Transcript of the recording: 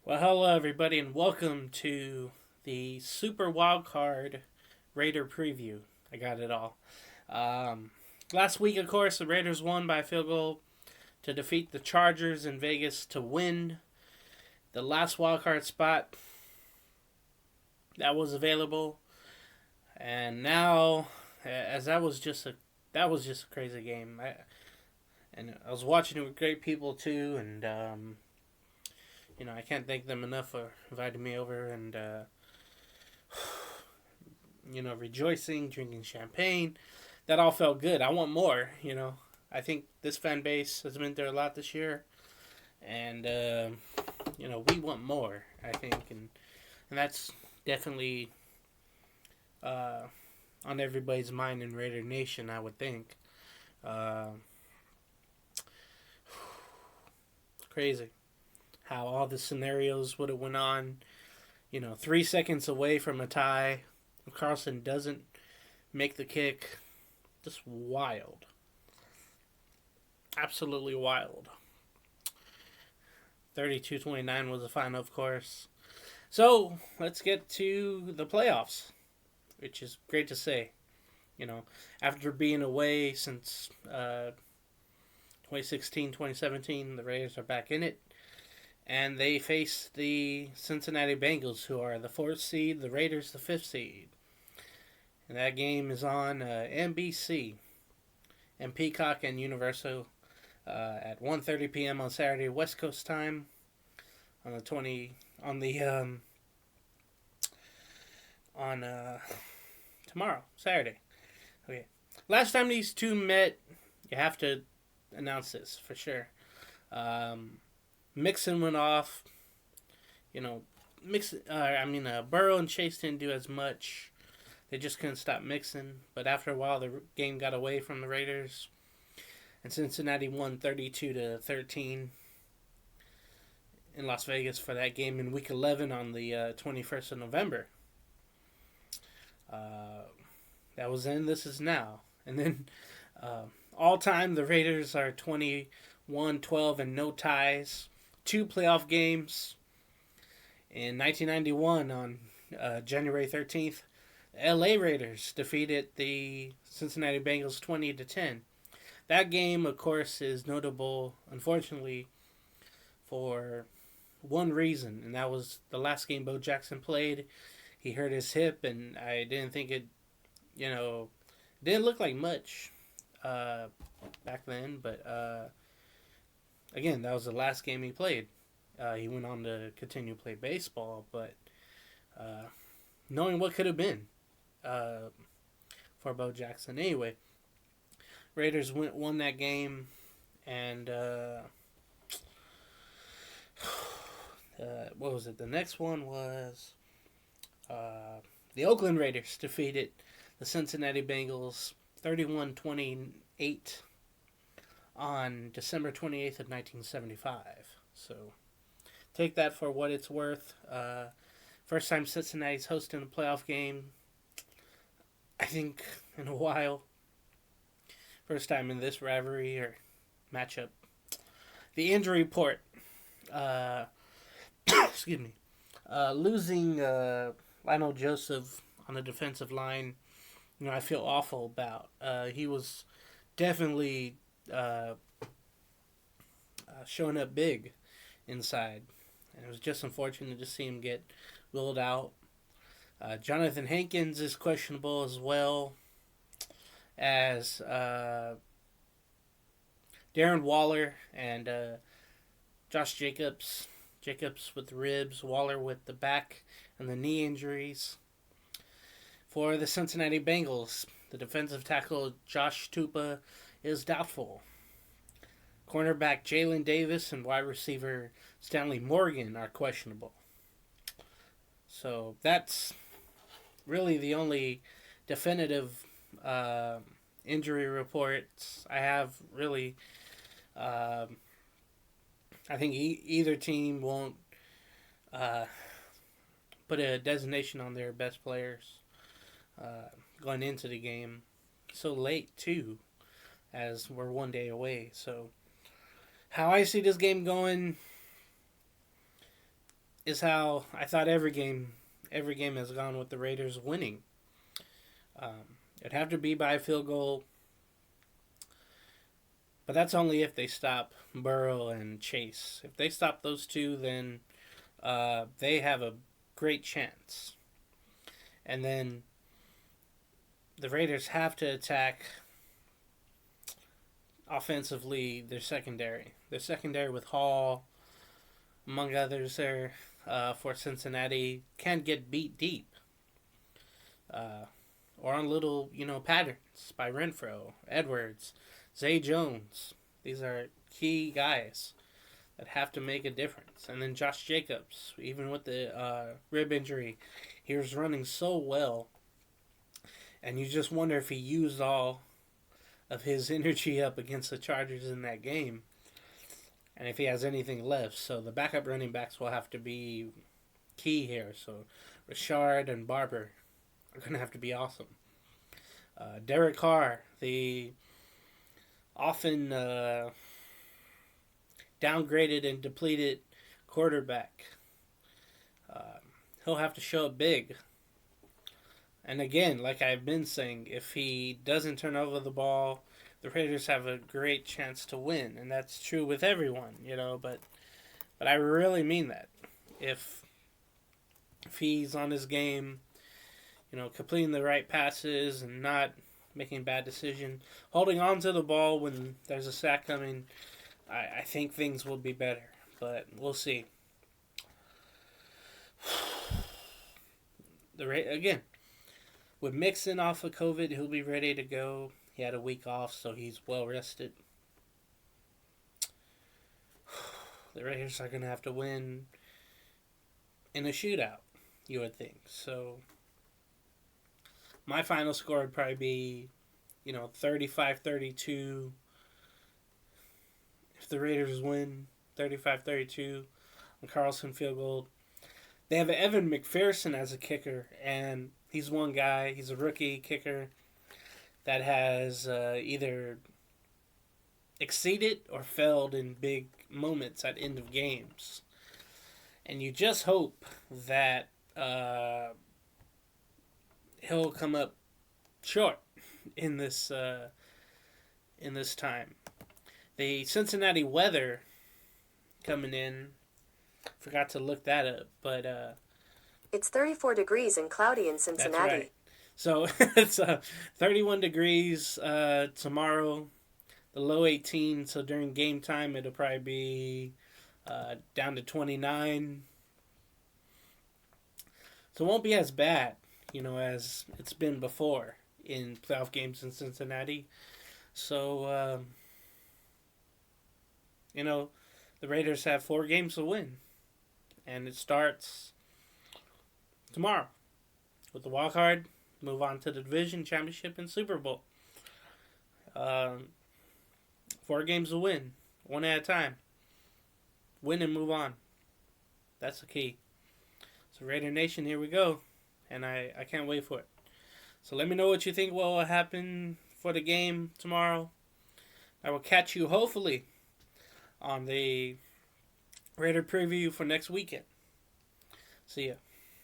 Well, hello everybody, and welcome to the Super Wildcard Raider preview. I got it all. Um, Last week, of course, the Raiders won by a field goal to defeat the Chargers in Vegas to win the last wildcard spot that was available. And now, as that was just a crazy game. I was watching it with great people too, and I can't thank them enough for inviting me over and rejoicing, drinking champagne. That all felt good. I want more. I think this fan base has been through a lot this year, and we want more. I think, and that's definitely uh, on everybody's mind in Raider Nation. I would think. Uh, Crazy how all the scenarios would have went on. 3 seconds away from a tie. Carlson doesn't make the kick. Just wild. Absolutely wild. 32-29 was the final, of course. So, let's get to the playoffs, which is great to say. After being away since 2016, 2017, the Raiders are back in it. And they face the Cincinnati Bengals, who are the fourth seed, the Raiders the fifth seed. And that game is on NBC and Peacock and Universal at 1:30 p.m. on Saturday West Coast time on the 20 on the on tomorrow Saturday. Okay. Last time these two met, you have to announce this for sure. Mixon went off. Burrow and Chase didn't do as much. They just couldn't stop Mixon. But after a while, the game got away from the Raiders, and Cincinnati won 32-13 in Las Vegas for that game in Week 11 on the 21st of November. That was then. This is now. And then all time, the Raiders are 21-12 and no ties. 2 playoff games. In 1991, on January 13th, the LA Raiders defeated the Cincinnati Bengals 20-10. That game, of course, is notable, unfortunately, for one reason, and that was the last game Bo Jackson played. He hurt his hip, and I didn't think didn't look like much back then, but again, that was the last game he played. He went on to continue to play baseball, but knowing what could have been for Bo Jackson. Anyway, Raiders won that game, and what was it? The next one was the Oakland Raiders defeated the Cincinnati Bengals 31-28 on December 28th of 1975. So take that for what it's worth. First time Cincinnati's hosting a playoff game, I think, in a while. First time in this rivalry or matchup. The injury report. Excuse me. Losing Lionel Joseph on the defensive line, I feel awful about. He was definitely showing up big inside. And it was just unfortunate to see him get ruled out. Jonathan Hankins is questionable as well as Darren Waller and Josh Jacobs. Jacobs with ribs, Waller with the back and the knee injuries. For the Cincinnati Bengals, the defensive tackle Josh Tupa is doubtful. Cornerback Jalen Davis and wide receiver Stanley Morgan are questionable. So that's really the only definitive injury reports I have, really. I think either team won't put a designation on their best players going into the game so late, too, as we're one day away. So how I see this game going, is how I thought every game has gone with the Raiders winning. It'd have to be by a field goal, but that's only if they stop Burrow and Chase. If they stop those two, then they have a great chance. And then the Raiders have to attack offensively their secondary. Their secondary with Hall, among others, there for Cincinnati can get beat deep. Or on little, patterns by Renfro, Edwards, Zay Jones. These are key guys that have to make a difference. And then Josh Jacobs, even with the rib injury, he was running so well. And you just wonder if he used all of his energy up against the Chargers in that game. And if he has anything left. So the backup running backs will have to be key here. So Richard and Barber are going to have to be awesome. Derek Carr, the often downgraded and depleted quarterback. He'll have to show up big. And again, like I've been saying, if he doesn't turn over the ball, the Raiders have a great chance to win. And that's true with everyone, but I really mean that. If he's on his game, completing the right passes and not making bad decisions, holding on to the ball when there's a sack coming, I think things will be better. But we'll see. Again, with Mixon off of COVID, he'll be ready to go. He had a week off, so he's well rested. The Raiders are going to have to win in a shootout, you would think. So my final score would probably be, 35-32. If the Raiders win, 35-32 on Carlson field goal. They have Evan McPherson as a kicker, and he's one guy. He's a rookie kicker that has either exceeded or failed in big moments at end of games. And you just hope that he'll come up short in this time. The Cincinnati weather coming in, forgot to look that up, but it's 34 degrees and cloudy in Cincinnati. That's right. So it's 31 degrees tomorrow, the low 18. So during game time, it'll probably be down to 29. So it won't be as bad, as it's been before in playoff games in Cincinnati. So, the Raiders have 4 games to win. And it starts tomorrow with the wild card. Move on to the division, championship, and Super Bowl. 4 games to win, one at a time. Win and move on. That's the key. So Raider Nation, here we go. And I can't wait for it. So let me know what you think will happen for the game tomorrow. I will catch you hopefully on the Raider preview for next weekend. See ya.